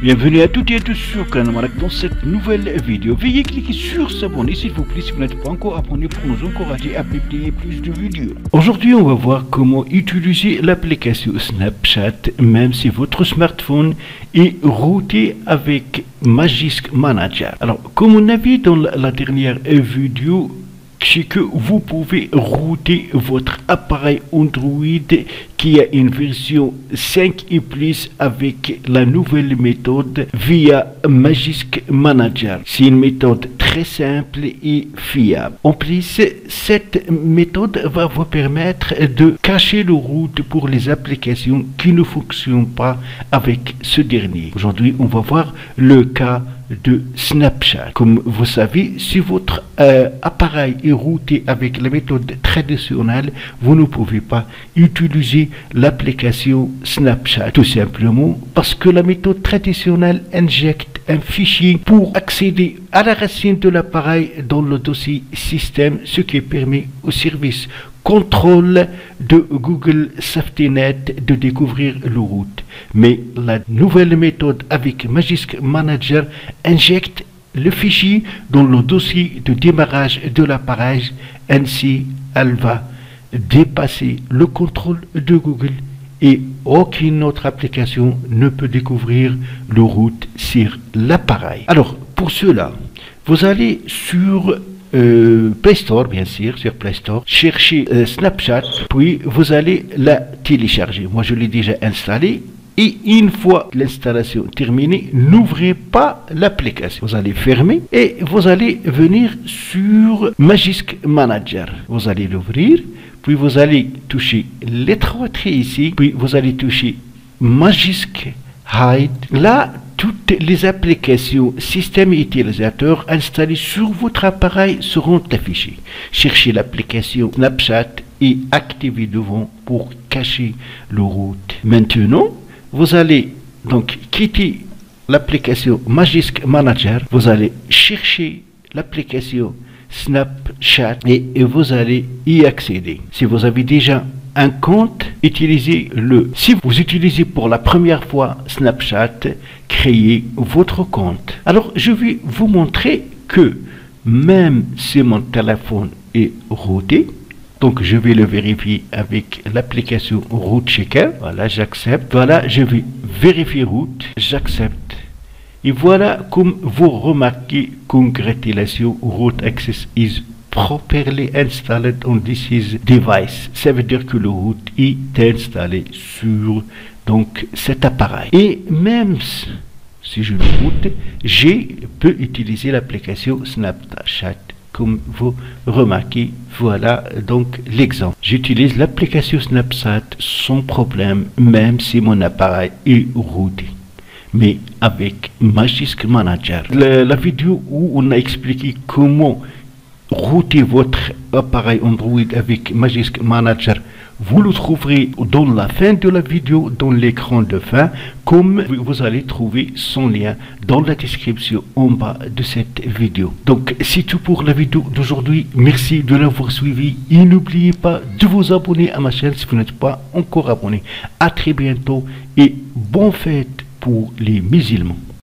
Bienvenue à toutes et à tous sur Canal dans cette nouvelle vidéo. Veuillez cliquer sur s'abonner s'il vous plaît si vous n'êtes pas encore abonné pour nous encourager à publier plus de vidéos. Aujourd'hui, on va voir comment utiliser l'application Snapchat même si votre smartphone est routé avec Magisk Manager. Alors, comme on a vu dans la dernière vidéo, c'est que vous pouvez router votre appareil Android qui a une version 5 et plus avec la nouvelle méthode via Magisk Manager. C'est une méthode très simple et fiable. En plus, cette méthode va vous permettre de cacher le root pour les applications qui ne fonctionnent pas avec ce dernier. Aujourd'hui, on va voir le cas de Snapchat. Comme vous savez, si votre appareil est routé avec la méthode traditionnelle, vous ne pouvez pas utiliser l'application Snapchat, tout simplement parce que la méthode traditionnelle injecte un fichier pour accéder à la racine de l'appareil dans le dossier système, ce qui permet au service contrôle de Google SafetyNet de découvrir le root. Mais la nouvelle méthode avec Magisk Manager injecte le fichier dans le dossier de démarrage de l'appareil. Ainsi, elle va dépasser le contrôle de Google et aucune autre application ne peut découvrir le root sur l'appareil. Alors, pour cela, vous allez sur Play Store, bien sûr, sur Play Store, cherchez Snapchat, puis vous allez la télécharger. Moi, je l'ai déjà installé. Et une fois l'installation terminée, n'ouvrez pas l'application. Vous allez fermer et vous allez venir sur Magisk Manager. Vous allez l'ouvrir, puis vous allez toucher les trois traits ici, puis vous allez toucher Magisk Hide. Là, toutes les applications système utilisateur installées sur votre appareil seront affichées. Cherchez l'application Snapchat et activez devant pour cacher le root. Maintenant, vous allez donc quitter l'application Magisk Manager, vous allez chercher l'application Snapchat et vous allez y accéder. Si vous avez déjà un compte, utilisez-le. Si vous utilisez pour la première fois Snapchat, créez votre compte. Alors, je vais vous montrer que même si mon téléphone est routé, donc je vais le vérifier avec l'application Root Checker. Voilà, j'accepte. Voilà, je vais vérifier root, j'accepte. Et voilà, comme vous remarquez, congratulations, root access is properly installed on this device. Ça veut dire que le root est installé sur donc cet appareil. Et même si je le route, je peux utiliser l'application Snapchat. Comme vous remarquez, voilà donc l'exemple. J'utilise l'application Snapchat sans problème, même si mon appareil est routé. Mais avec Magisk Manager. La vidéo où on a expliqué comment router votre appareil Android avec Magisk Manager, vous le trouverez dans la fin de la vidéo, dans l'écran de fin, comme vous allez trouver son lien dans la description en bas de cette vidéo. Donc, c'est tout pour la vidéo d'aujourd'hui. Merci de l'avoir suivi et n'oubliez pas de vous abonner à ma chaîne si vous n'êtes pas encore abonné. À très bientôt et bonne fête pour les musulmans.